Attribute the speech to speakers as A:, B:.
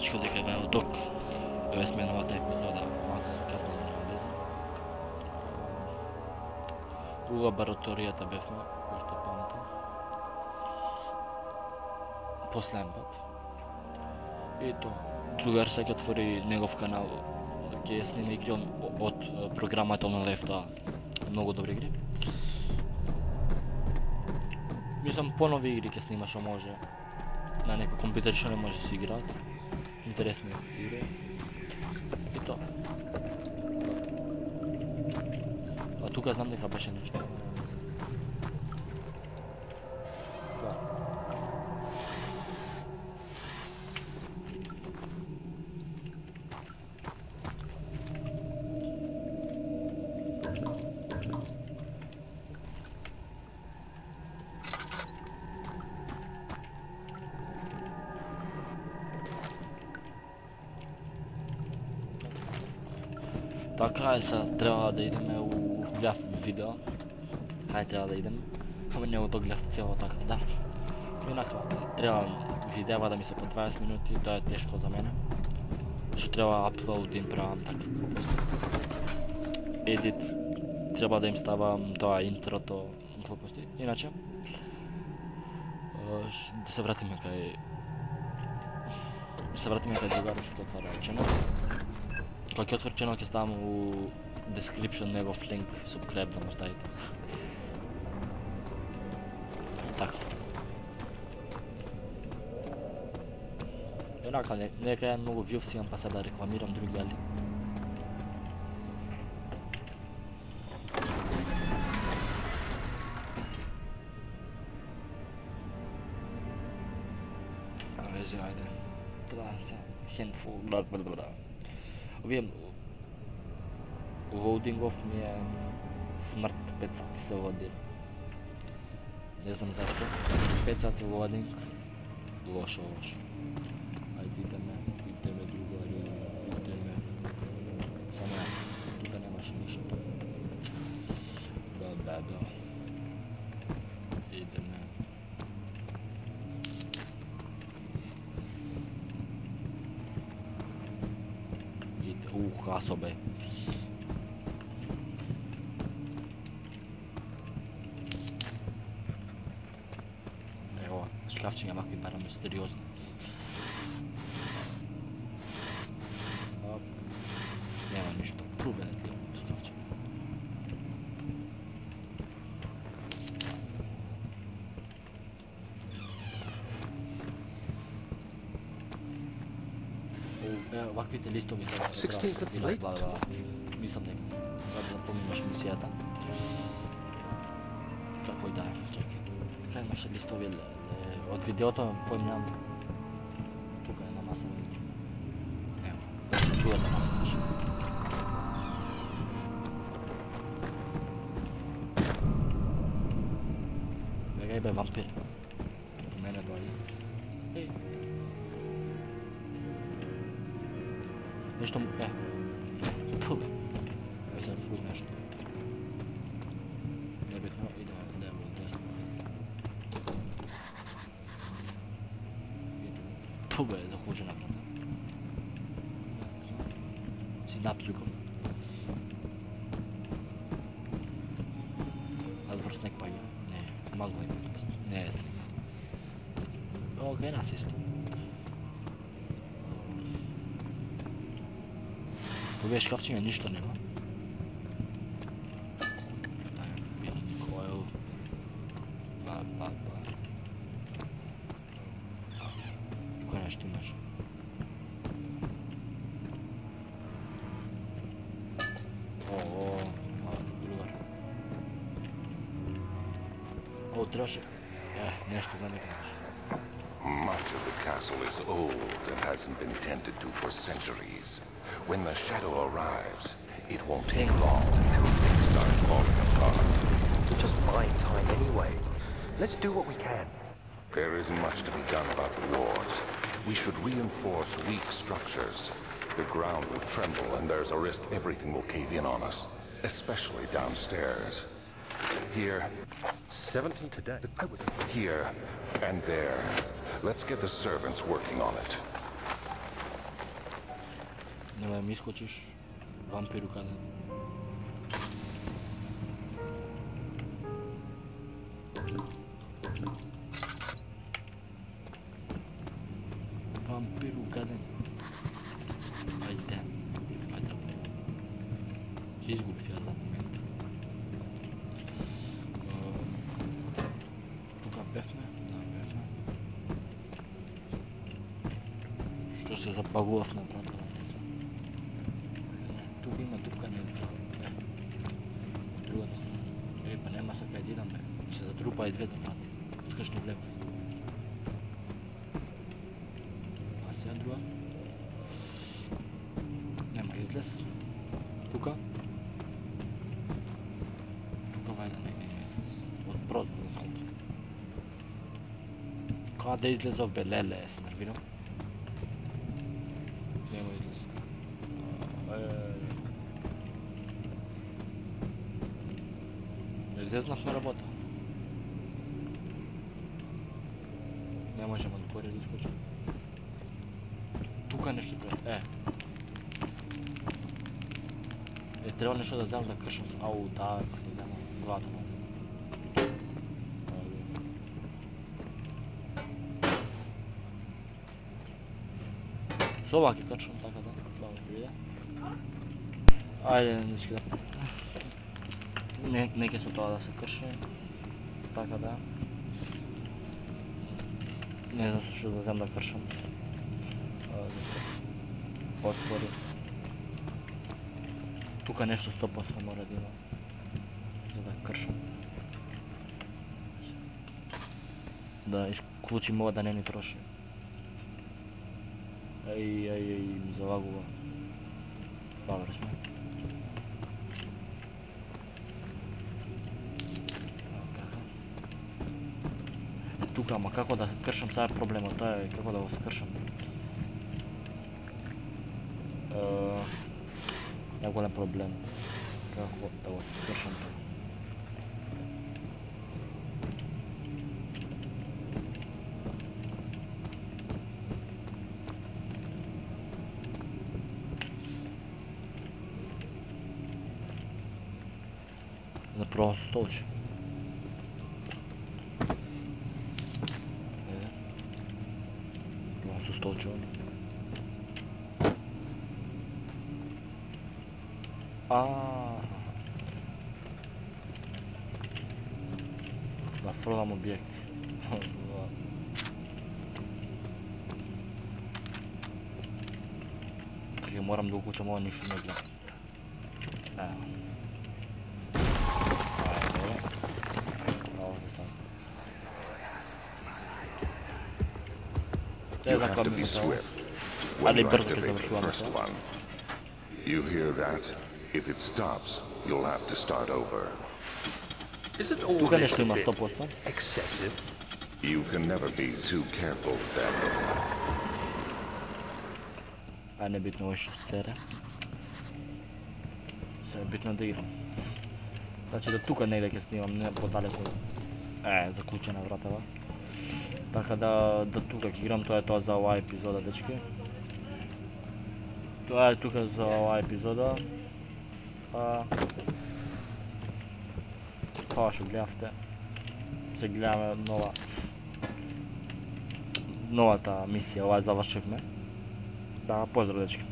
A: всичко дека е тук. Тоа сме новата епизода, малку касно нема веза. У лабораторијата бевме, кој што памтам. Последен пат. И тоа. Другар сега отвори негов канал, ќе снима игри од програмата на Лефта. Многу добри игри. Мислам понови игри ќе снима што може. На некој компјутер што не може да се играат. Интересни игри. И тоа. А тука знам дека беше нешто. Така е, сега треба да идеме у глав видео. Кај треба да идеме? Ама не го гледав цело така, да. Инака, треба видева да ми се по 20 минути, тоа е тешко за мене. Што треба аплоуд да им правам така. Едит, треба да им ставам тоа интрото, глупости. Иначе, да се вратиме кај... другарот што отвара ченел. Кога ќе отвори ченел ќе ставам у description негов линк, subscribe да му ставите. Така. Инака, нека ја многу views имам па се да рекламирам други, али? Рези, ајде. Треба се handful, бла. Овие лоудингов ми е смрт 5 сати се лодира. Не знам зашто. 5 сати лодинг. Лошо. Ајде идеме другари, идеме. Само тука немаше ништо. Да. Идеме. Особе. Ево, шкафчиња вакви бара мистериозни. Нема ништо, трубен е тие шкафчиња. Ваквите листови треба да бла. Мислам дека да запомниш мисијата. Како и да, чекај. Кај имаше листови од видеото, помням. Тука е на маса. Ево, на другата маса беше. Бегај бе вампир. До мене дојди. Еј. Нешто му... Пу. Се фуз нешто. Небитно, идеме во десно. Пу бе, захуже напред. Си наплюкам. Ал врз снег паѓа. Не, магла е. Не е снег. Океј, нас исто. Овие шкафчиња ништо нема. Койл. Ба. Кој нешто имаш? Другар. Траше. Нешто за нека.
B: Much of the castle is old and hasn't been tended to for centuries. When the shadow arrives, it won't take long until things start falling apart.
C: We're just buying time anyway. Let's do what we can.
B: There isn't much to be done about the wards. We should reinforce weak structures. The ground will tremble and there's a risk everything will cave in on us, especially downstairs. Here.
C: 17 today.
B: Here and there. Let's get the servants working on it.
A: Nemoj mi iskočiš, vampiru kada. Vampiru kada. Ajde. Ajde. Će izgubiti ja za moment. Tuka pefne. Da, pefne. Što se zapagulaf na vrata? Tu ima trupka ne treba. Druga da. Pa nema sad kaj idam be. Se zatrupa i dve da vrati. Skršni vlevo. A se druga. Nema izlaz. Tuka. Tuka vajda nema izlaz. Od prozora za auto. Kada izlaz ov be lele, ja se nerviram. Nema izlaz. Zeznaf ne работа. Ne možemo do gore iskočiti. Tuka nešto kaže. Treba nešto da znam da kršam. Au, tak, ne znam, gledam. Slovak je kršam, tako da. Dobro ti vide. Ajde, neću da. Neke su to da se krše, tako da. Ne znam što da znam da kršam. Otvori. Tuka nešto 100% mora da ima. Za da kršam. Da isključim ovo da ne ni troši. Ej, mi zavaguva. Dobro smo. Tuka, ma kako da kršam, sad je problem, to je kako da vas kršam. Ja golem problem. Kako da vas kršam to. Zapravo su stolči. Su stolči oni. Da frodam objekt. Kaj moram da ukućam ovo ništa ne gleda. Evo. Ajde. Ovdje sad.
B: You have to be swift when you activate the first one. You hear that? If it stops, you'll have to start over.
C: Isn't all
A: Tuka
C: this
A: nešto
C: a
A: ima
C: bit
A: 100%.
C: excessive?
B: You can never be too careful, Daniel.
A: A nebitno ovo što sere. Sve je bitno da igram. Znači da tuka negdje kad snimam, ne podaleko. Zaključena vratava. Tako da tuka kad igram, to je to za ova epizoda, dečki. To je tuka za ova epizoda. Kao što gledate, se gledame nova ta misija, ovaj završivme. Da, pozdrav dečki.